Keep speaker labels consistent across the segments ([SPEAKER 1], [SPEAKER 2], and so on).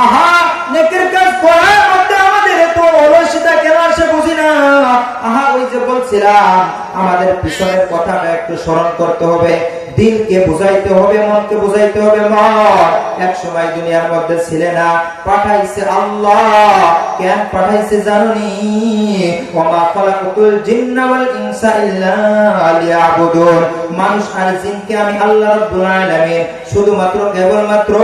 [SPEAKER 1] আহা নেকের কাজ করার মধ্যে আমাদের এত অলসতা কেন আসে বুঝি না। আহা ওই যে বলছিলাম আমাদের পিছনের কথাটা একটু স্মরণ করতে হবে, দিলকে বুঝাইতে হবে, মনকে বুঝাইতে হবে। মন এক সময় দুনিয়ার মধ্যে ছিলে না, পাঠাইছে আল্লাহ। কেন পাঠাইছে জানুনি? ওমা খালাকাতুল জিন্না ওয়াল ইনসা ইল্লা লিয়াবুদুন। মানুষ আর জিনকে আমি আল্লাহ রাব্বুল আলামিন শুধুমাত্র কেবলমাত্র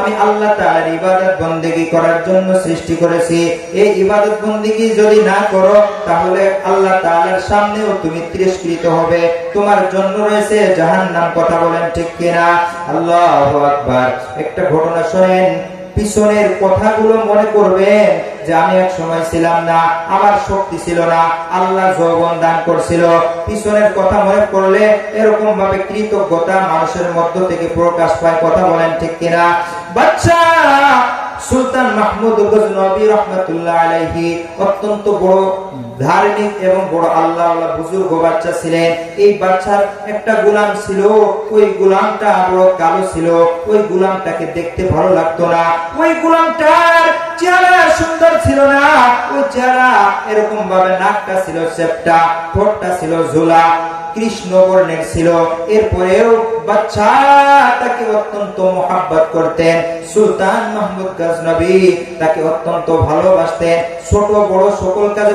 [SPEAKER 1] আমি আল্লাহ তাআলার ইবাদত বন্দেগী করার জন্য সৃষ্টি করেছি। এই ইবাদত বন্দেগী যদি না করো তাহলে আল্লাহ তাআলার সামনেও তুমি তিরস্কৃত হবে, তোমার জন্য রয়েছে জাহান্নাম। কথা বলেন ঠিক কিনা? আল্লাহু আকবার। একটা ঘটনা শুনেন, পিছনের কথাগুলো মনে করবেন যে আমি এক সময় ছিলাম না, আমার শক্তি ছিল না, আল্লাহ যৌবন দান করছিল। পিছনের কথা মনে করলে এরকম ভাবে কৃতজ্ঞতা মানুষের মধ্য থেকে প্রকাশ পায়। কথা বলেন ঠিক কিনা? বাচ্চা সুলতান মাহমুদ গজনবী রাহমাতুল্লাহ আলাইহি অত্যন্ত বড় ধার্মিক এবং বড় আল্লাহওয়ালা বুজুর্গ বাচ্চা ছিলেন। এই বাচ্চার একটা গোলাম ছিল, ওই গোলামটা বড় কালো ছিল, ওই গোলামটাকে দেখতে ভালো লাগতো না। ওই গোলামটার চেহারা সুন্দর ছিল না, ওই চেহারা এরকম ভাবে নাকটা ছিল চেপটা, ঠোঁটটা ছিল ঝোলা, কৃষ্ণ বর্ণের ছিল। এরপরেও বাচ্চা তাকে অত্যন্ত মোহাব্বত করতেন। সুলতান মাহমুদ গজনবী তাকে অত্যন্ত ভালোবাসতেন, ছোট বড় সকল কাজে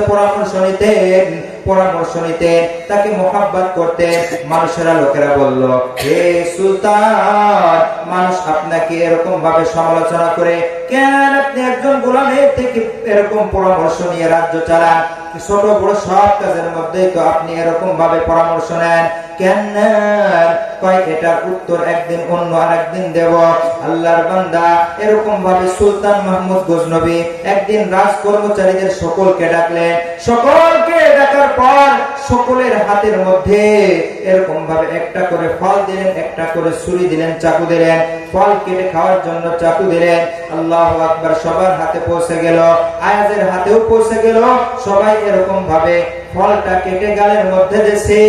[SPEAKER 1] পরামর্শ নিতেন, তাকে মোহাব্বত করতেন। মানুষেরা লোকেরা বলল, হে সুলতান, মানুষ আপনাকে এরকম ভাবে সমালোচনা করে কেন? আপনি একজন গোলামের থেকে এরকম পরামর্শ নিয়ে রাজ্য চালান, ছোট বড় সব কাজের মধ্যে তো আপনি এরকম ভাবে পরামর্শ নেন কেন? কয় এটার উত্তর একদিন অন্য আরেকদিন দেব। আল্লাহর বান্দা এরকম ভাবে সুলতান মাহমুদ গজনবী একদিন রাজ কর্মচারীদের সকলকে ডাকলেন। সকলকে ডাকার পর সকলের হাতের মধ্যে এরকম ভাবে একটা করে ফল দিলেন, একটা করে ছুরি দিলেন, চাকু দিলেন, ফল কেটে খাওয়ার জন্য চাকু দিলেন। আল্লাহু আকবার। সবার হাতে পৌঁছে গেল, আয়াজের হাতেও পৌঁছে গেল। সবাই এরকম ভাবে ফলটা কেটে গালের মধ্যে দিয়েছে,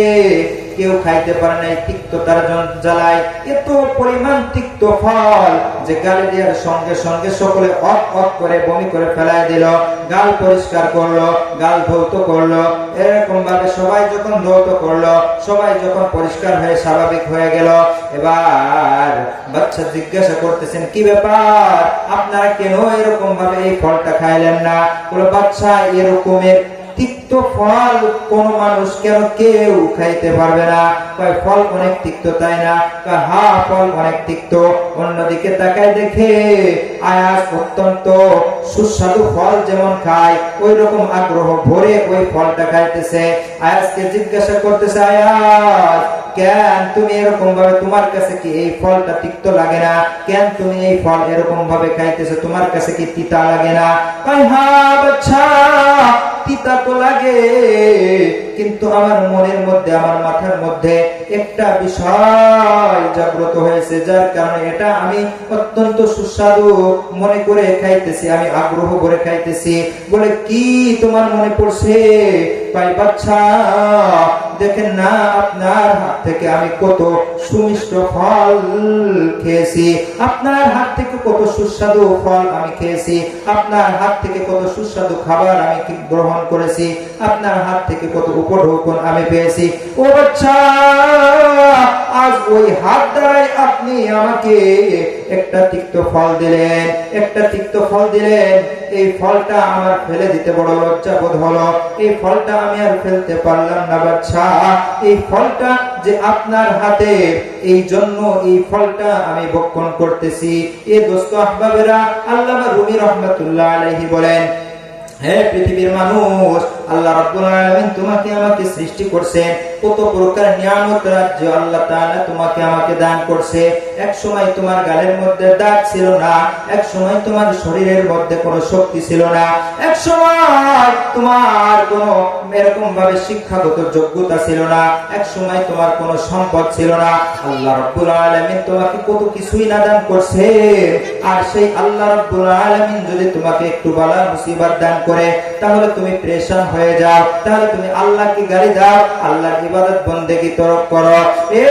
[SPEAKER 1] কেউ খাইতে পারে নাই, তিক্ততার জ্বালায় এত পরিমাণ তিক্ত ফল যে গালে দেওয়ার সঙ্গে সঙ্গে সকলে অক অক করে বমি করে ফেলায় দিল। গাল পরিষ্কার করলো, গাল ধৌত করলো। এরকম ভাবে সবাই যখন ধৌত করলো, সবাই যখন পরিষ্কার হয়ে স্বাভাবিক হয়ে গেল, এবার বাচ্চা জিজ্ঞাসা করতেছেন, কি ব্যাপার, আপনারা কেন এরকম ভাবে এই ফলটা খাইলেন না? বলে, বাচ্চা এরকমের তিক্ত ফল কোন মানুষ কেন কেউ খাইতে পারবে না? কয় ফল অনেক তিক্ত তাই না? কয় হ্যাঁ, ফল অনেক তিক্ত। অন্যদিকে তাকায় দেখে আয়াস অত্যন্ত সুস্বাদু ফল যেমন খায় ওই রকম আগ্রহ ভরে ওই ফলটা খাইতেছে। আয়াসকে জিজ্ঞাসা করতেছে, আয়াস কেন তুমি এরকম ভাবে, তোমার কাছে কি এই ফলটা তিক্ত লাগে না? কেন তুমি এই ফল এরকম ভাবে খাইতেছো? তোমার কাছে কি তিতা লাগে না? কয় হ্যাঁ বাচ্চা, তিতা তো লাগে, কিন্তু আমার মনের মধ্যে, আমার মাথার মধ্যে একটা বিষয় জাগ্রত হয়েছে, যার কারণে এটা আমি অত্যন্ত সুস্বাদু মনে করে খাইতেছি, আমি আগ্রহ করে খাইতেছি। বলে, কি তোমার মনে পড়ছে? কয় বাচ্চা দেখেন না, আপনার হাত থেকে আমি কত সুমিষ্ট ফল খেয়েছি, আপনার হাত থেকে কত সুস্বাদু ফল আমি খেয়েছি, আপনার হাত থেকে কত সুস্বাদু খাবার আমি গ্রহণ করেছি, আপনার হাত থেকে কত উপঢৌকন আমি পেয়েছি। ও বাচ্চা, আজ ওই হাত দ্বারাই আপনি আমাকে একটা তিক্ত ফল দিলেন, একটা তিক্ত ফল দিলেন। এই ফলটা আমার ফেলে দিতে বড় লজ্জা বোধ হলো, এই ফলটা আমি আর ফেলতে পারলাম না বাচ্চা। এই ফলটা যে আপনার হাতে, এই জন্য এই ফলটা আমি ভক্ষণ করতেছি। এ দোস্ত আহবাবেরা, আল্লামা রুমি রাহমাতুল্লাহ আলাইহি বলেন, হে পৃথিবীর মানুষ, আল্লাহ রাব্বুল আলামিন তোমাকে আমাকে সৃষ্টি করছেন, কত প্রকার নিয়ামত রাজ্য আল্লাহ তাআলা তোমাকে আমাকে দান করছে। এক সময় তোমার গালের মধ্যে দাগ ছিল না, এক সময় তোমার শরীরের মধ্যে কোনো শক্তি ছিল না, এক সময় তোমার কোনো এরকম ভাবে শিক্ষাগত যোগ্যতা ছিল না, এক সময় তোমার কোনো সম্পদ ছিল না। আল্লাহ রাব্বুল আলামিন তোমাকে কত কিছুই না দান করছে। আর সেই আল্লাহ রাব্বুল আলামিন যদি তোমাকে একটু বালা মুসিবত দান করে, তাহলে তুমি পেরেশান হয়ে যাও, তাহলে তুমি আল্লাহকে গালি দাও, আল্লাহর ইবাদত বন্দেগী তরক করো। এ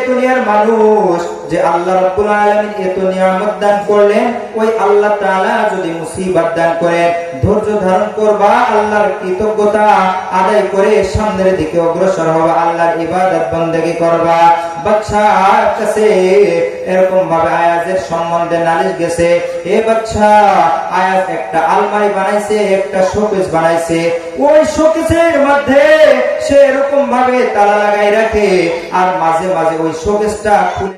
[SPEAKER 1] দুনিয়ার মানুষ, যে আল্লাহ রাব্বুল আলামিন এত নিয়ামত দান করলেন, ওই আল্লাহ তাআলা যদি মুসিবত দান করেন, ধৈর্য ধারণ করবা, আল্লাহর কৃতজ্ঞতা আদায় করে সামনের দিকে অগ্রসর হবা, আল্লাহর ইবাদত বন্দেগী করবা। বাদশার কাছে এরকম ভাবে আয়াজের সম্বন্ধে নালিশ গেছে, এ বাদশা, আয়াজ একটা আলমারি বানাইছে, একটা শোকেস বানাইছে, ওই শোকেসের মধ্যে সে এরকম ভাবে তালা লাগাই রাখে, আর মাঝে মাঝে ওই শোকেসটা খুলে